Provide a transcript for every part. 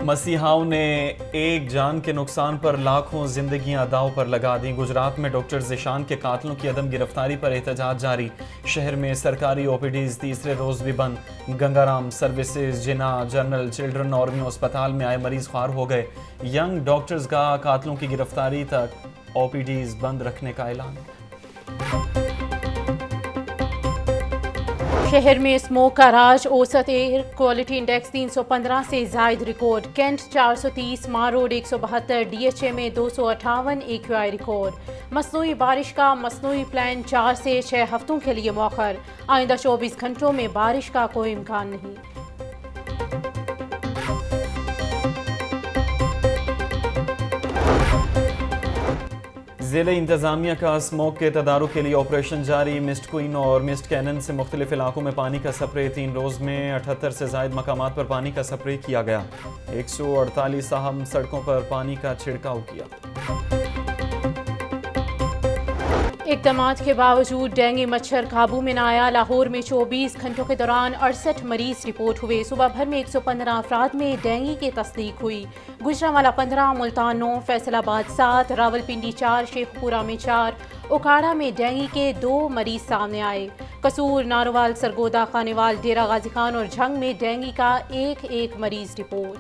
मसीहाओं ने एक जान के नुकसान पर लाखों जिंदगियां दांव पर लगा दी। गुजरात में डॉक्टर ज़ीशान के कातलों की अदम गिरफ्तारी पर एहतजाज जारी। शहर में सरकारी ओपीडीज तीसरे रोज भी बंद। गंगाराम सर्विसेज, जिना, जनरल, चिल्ड्रन और आर्मी अस्पताल में आए मरीज ख्वार हो गए। यंग डॉक्टर्स का कातलों की गिरफ्तारी तक ओपीडीज बंद रखने का ऐलान। शहर में स्मोक का राज। औसत एयर क्वालिटी इंडेक्स 315 से जायद रिकॉर्ड। कैंट 430, मार रोड 172, डीएचए में 258 AQI रिकॉर्ड। मसनूई बारिश का मसनूई प्लान 4 से 6 हफ्तों के लिए मौखर। आइंदा 24 घंटों में बारिश का कोई इम्कान नहीं। ज़िले इंतज़ामिया का स्मोक के तदारुक के लिए ऑपरेशन जारी। मिस्ट क्वीन और मिस्ट कैनन से मुख्तलिफ इलाकों में पानी का स्प्रे। 3 रोज़ में 78 से ज़ायद मकामात पर पानी का स्प्रे किया गया। 148 अहम सड़कों पर पानी का छिड़काव किया। इक़दामात के बावजूद डेंगू मच्छर काबू में न आया। लाहौर में 24 घंटों के दौरान 68 मरीज रिपोर्ट हुए। सुबह भर में 115 अफराद में डेंगू की तस्दीक हुई। गुजरांवाला 15, मुल्तान 9, फैसलाबाद 7, रावलपिंडी 4, शेखपुरा में 4, उकाड़ा में डेंगू के 2 मरीज सामने आए। कसूर, नारोवाल, सरगोदा, खानेवाल, डेरा गाजी खान और झंग में डेंगू का एक मरीज रिपोर्ट।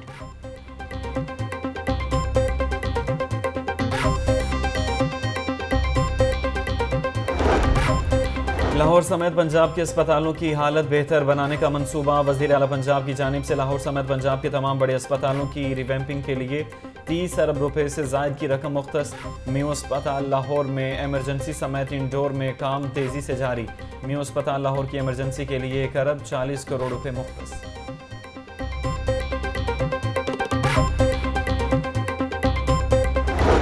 लाहौर समेत पंजाब के अस्पतालों की हालत बेहतर बनाने का मंसूबा। वज़ीर आला पंजाब की जानिब से लाहौर समेत पंजाब के तमाम बड़े अस्पतालों की रिवैम्पिंग के लिए 30 अरब रुपए से ज़ायद की रकम मुख्तस। म्यू अस्पताल लाहौर में एमरजेंसी समेत इंडोर में काम तेज़ी से जारी। म्यू अस्पताल लाहौर की एमरजेंसी के लिए 1 अरब 40 करोड़ रुपए मुख्तस।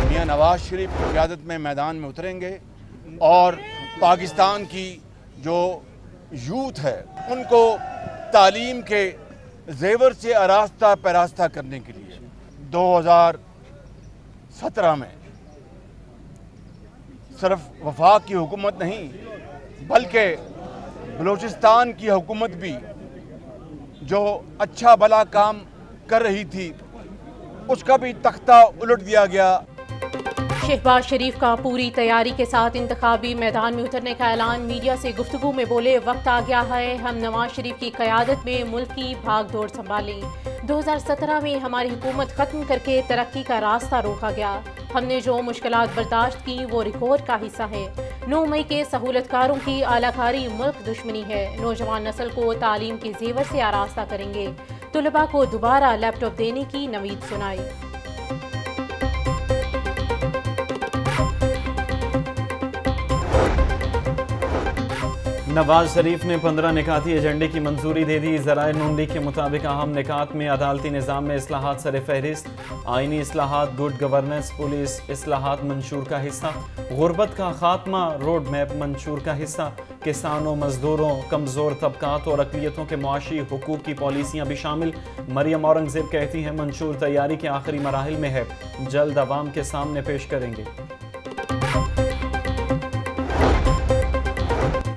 मियां नवाज शरीफ की क़यादत में मैदान में उतरेंगे और पाकिस्तान की जो यूथ है उनको तालीम के जेवर से आरास्ता पैरास्ता करने के लिए 2017 में सिर्फ वफाक की हुकूमत नहीं बल्कि बलूचिस्तान की हुकूमत भी जो अच्छा भला काम कर रही थी उसका भी तख्ता उलट दिया गया। शहबाज शरीफ का पूरी तैयारी के साथ इंतखाबी मैदान में उतरने का ऐलान। मीडिया से गुफ्तगू में बोले, वक्त आ गया है हम नवाज शरीफ की क़यादत में मुल्क की भाग दौड़ संभालें। 2017 में हमारी हुकूमत ख़त्म करके तरक्की का रास्ता रोका गया। हमने जो मुश्किलात बर्दाश्त की वो रिकॉर्ड का हिस्सा है। 9 मई के सहूलतकारों की आलाकारी मुल्क दुश्मनी है। नौजवान नस्ल को तालीम के जेवर से आरास्ता करेंगे। तुलबा को दोबारा लैपटॉप देने की नवीद सुनाई। नवाज शरीफ ने 15 निकाती एजेंडे की मंजूरी दे दी। ज़राए नून लीग के मुताबिक अहम निकात में अदालती निज़ाम में इस्लाहात सर फहरिस्त, आइनी इस्लाहात, गुड गवर्नेंस, पुलिस इस्लाहात मंशूर का हिस्सा, गुर्बत का खात्मा रोड मैप मंशूर का हिस्सा, किसानों, मजदूरों, कमज़ोर तबकात और अक़लियतों के मुआशी हुकूक की पॉलिसियाँ भी शामिल। मरियम औरंगज़ेब कहती हैं मंशूर तैयारी के आखिरी मराहिल में है, जल्द अवाम के सामने पेश करेंगे।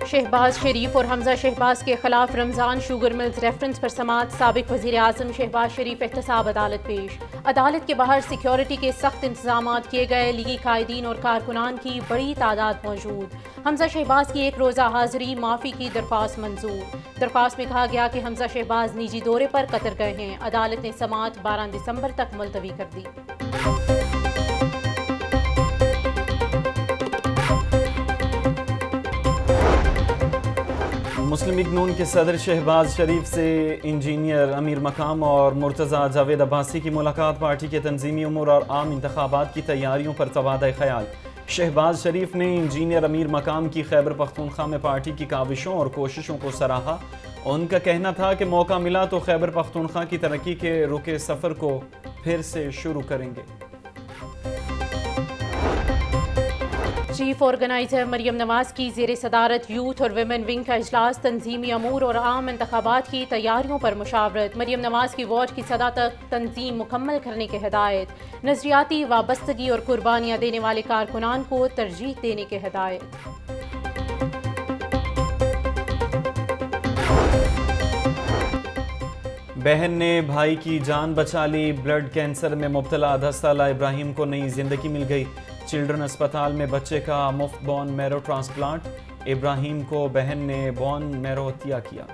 शहबाज शरीफ और हमजा शहबाज के खिलाफ रमज़ान शुगर मिल्स रेफरेंस पर समाअत। साबिक वज़ीर आज़म शहबाज शरीफ एहतसाब अदालत पेश। अदालत के बाहर सिक्योरिटी के सख्त इंतजाम किए गए। लीगी कायदीन और कारकुनान की बड़ी तादाद मौजूद। हमजा शहबाज की 1 रोज़ा हाजिरी, माफ़ी की दरख्वास्त मंजूर। दरख्वास्त में कहा गया कि हमजा शहबाज निजी दौरे पर कतर गए हैं। अदालत ने समाअत 12 दिसंबर तक मुलतवी कर दी। मुस्लिम लीग नून के सदर शहबाज शरीफ से इंजीनियर अमीर मकाम और मुर्तज़ा जावेद अब्बासी की मुलाकात। पार्टी के तंजीमी उमूर और आम इंतखाबात की तैयारियों पर तबादला ख्याल। शहबाज शरीफ ने इंजीनियर अमीर मकाम की खैबर पख्तूनख्वा में पार्टी की काविशों और कोशिशों को सराहा। उनका कहना था कि मौका मिला तो खैबर पख्तूनख्वा की तरक्की के रुके सफ़र को फिर से शुरू करेंगे। चीफ ऑर्गेनाइजर मरियम नवाज की ज़ेर सदारत यूथ और विमेन विंग का इजलास। तंजीमी अमूर और आम इंतखाबात की तैयारियों पर मुशावरत। मरियम नवाज की वार्ड की सतह तक तंजीम मुकम्मल करने की हिदायत। नजरियाती वाबस्तगी और कुर्बानियाँ देने वाले कारकुनान को तरजीह देने की हिदायत। बहन ने भाई की जान बचा ली। ब्लड कैंसर में मुब्तला 10 साला इब्राहिम को नई जिंदगी मिल गई। चिल्ड्रन अस्पताल में बच्चे का मुफ्त बोन मैरो ट्रांसप्लांट। इब्राहिम को बहन ने बोन मैरो हत्या किया।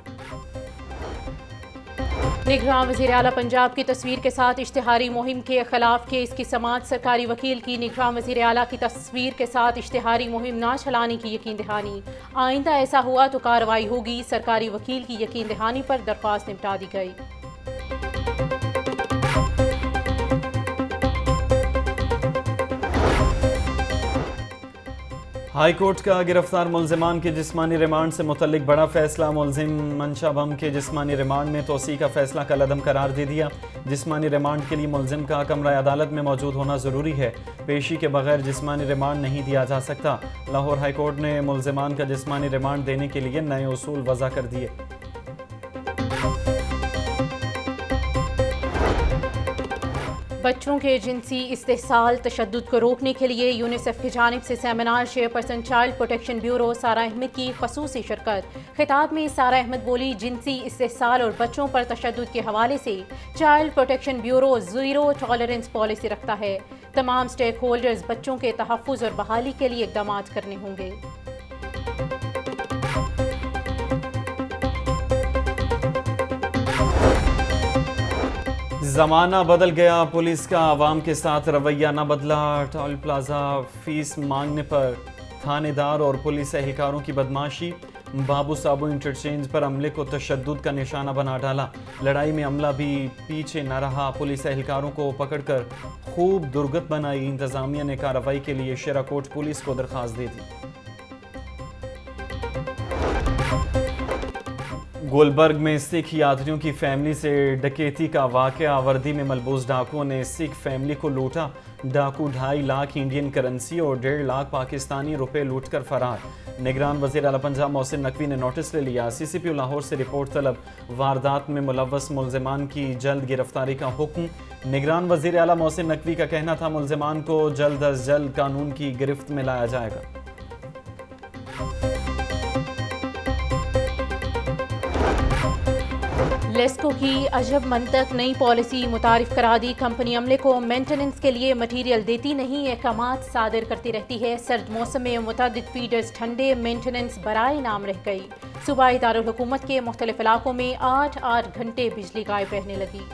निगरान वज़ीर आला पंजाब की तस्वीर के साथ इश्तिहारी मुहिम के खिलाफ केस की समाअत। सरकारी वकील की निगरान वज़ीर आला की तस्वीर के साथ इश्तिहारी मुहिम ना चलाने की यकीन दहानी। आइंदा ऐसा हुआ तो कार्रवाई होगी। सरकारी वकील की यकीन दहानी पर दरख्वास्त निपटा दी गई। हाई कोर्ट का गिरफ्तार मुलजिमान के जिस्मानी रिमांड से मुतल्लिक बड़ा फैसला। मुलजिम मंशा बम के जिस्मानी रिमांड में तोसी का फैसला कलअदम करार दे दिया। जिस्मानी रिमांड के लिए मुलजिम का कमरा अदालत में मौजूद होना ज़रूरी है। पेशी के बगैर जिस्मानी रिमांड नहीं दिया जा सकता। लाहौर हाई कोर्ट ने मुलजिमान का जिस्मानी रिमांड देने के लिए नए उसूल वज़ा कर दिए। बच्चों के जिनसी इस्तेहसाल तशद्दुद को रोकने के लिए यूनिसेफ की जानिब से seminar. Chairperson child protection bureau सारा अहमद की खसूसी शिरकत। खिताब में सारा अहमद बोली, जिनसी इस्तेहसाल और बच्चों पर तशद्दुद के हवाले से child protection bureau zero tolerance policy रखता है। तमाम स्टेक होल्डर्स बच्चों के तहफ़्फ़ुज़ और बहाली के लिए इक़दाम करने होंगे। ज़माना बदल गया, पुलिस का आवाम के साथ रवैया न बदला। टोल प्लाजा फीस मांगने पर थानेदार और पुलिस एहलकारों की बदमाशी। बाबू साबू इंटरचेंज पर अमले को तशद्दुद का निशाना बना डाला। लड़ाई में अमला भी पीछे न रहा। पुलिस एहलकारों को पकड़कर खूब दुर्गत बनाई। इंतज़ामिया ने कार्रवाई के लिए शेराकोट पुलिस को दरख्वास्त दे दी। गुलबर्ग में सिख यात्रियों की फैमिली से डकैती का वाक़या। वर्दी में मलबूस डाकुओं ने सिख फैमिली को लूटा। डाकू 2.5 लाख इंडियन करेंसी और 1.5 लाख पाकिस्तानी रुपए लूटकर फरार। निगरान वज़ीर आला पंजाब मोहसिन नकवी ने नोटिस ले लिया। CCPO लाहौर से रिपोर्ट तलब। वारदात में मुलव्वस मुलजिमान की जल्द गिरफ्तारी का हुक्म। निगरान वज़ीर आला मोहसिन नकवी का कहना था, मुलजिमान को जल्द अज जल्द कानून की गिरफ्त में लाया जाएगा। लेस्को की अजब मंतक। नई पॉलिसी मुतारिफ करा दी। कंपनी अमले को मेंटेनेंस के लिए मटीरियल देती नहीं, अहकामात सादिर करती रहती है। सर्द मौसम में मुतअद्दिद फीडर्स ठंडे, मेंटेनेंस बराए नाम रह गई। सूबाई दारुल हुकूमत के मुख्तलिफ इलाकों में 8-8 घंटे बिजली गायब रहने लगी।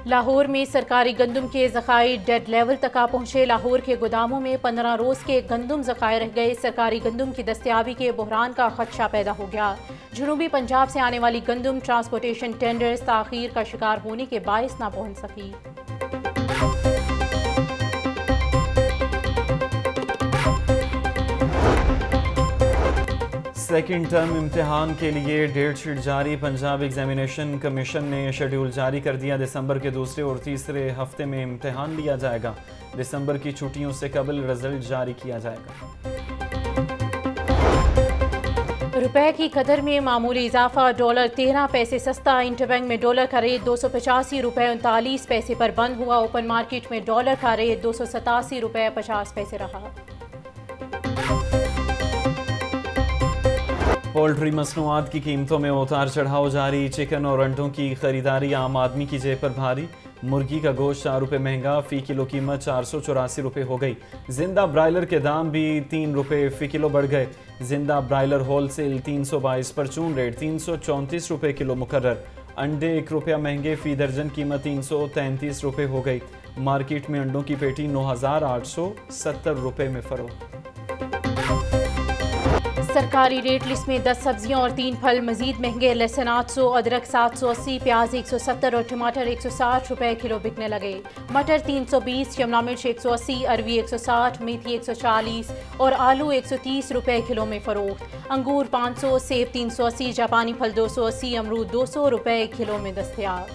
लाहौर में सरकारी गंदम के ज़खायर डेड लेवल तक आ पहुँचे। लाहौर के गोदामों में 15 रोज़ के गंदम ज़खायर रह गए। सरकारी गंदम की दस्तयाबी के बहरान का खदशा पैदा हो गया। जनूबी पंजाब से आने वाली गंदम ट्रांसपोर्टेशन टेंडर्स ताख़ीर का शिकार होने के बायस ना पहुँच सकी। सेकंड टर्म इम्तिहान के लिए डेट शीट जारी। पंजाब एग्जामिनेशन कमीशन ने शेड्यूल जारी कर दिया। दिसंबर के दूसरे और तीसरे हफ्ते में इम्तिहान लिया जाएगा। दिसंबर की छुट्टियों से कबल रिजल्ट जारी किया जाएगा। रुपए की कदर में मामूली इजाफा। डॉलर 13 पैसे सस्ता। इंटरबैंक में डॉलर का रेट 285 रुपये 39 पैसे पर बंद हुआ। ओपन मार्केट में डॉलर का रेट 287 रुपये 50 पैसे रहा। पोल्ट्री मसनूआत की कीमतों में उतार चढ़ाव जारी। चिकन और अंडों की खरीदारी आम आदमी की जेब पर भारी। मुर्गी का गोश्त 4 रुपये महंगा। फ़ी किलो कीमत 484 रुपये हो गई। जिंदा ब्रायलर के दाम भी 3 रुपये फ़ी किलो बढ़ गए। जिंदा ब्रायलर होलसेल 322 पर चून रेट 334 रुपये किलो मुकर्रर। अंडे 1 रुपया महंगे। फ़ी दर्जन कीमत 333 रुपये हो गई। मार्केट में अंडों की पेटी 9,870 रुपये में फ़रोख्त। सरकारी रेट लिस्ट में 10 सब्जियां और 3 फल मजीद महंगे। लहसुन 800, अदरक 780, प्याज 170 और टमाटर 160 रुपए किलो बिकने लगे। मटर 320, शिमला मिर्च 180, अरवी 160, मेथी 140 और आलू 130 रुपए किलो में फरोख्त। अंगूर 500, सेब 380, जापानी फल 280, अमरूद 200 रुपए किलो में दस्तयाब।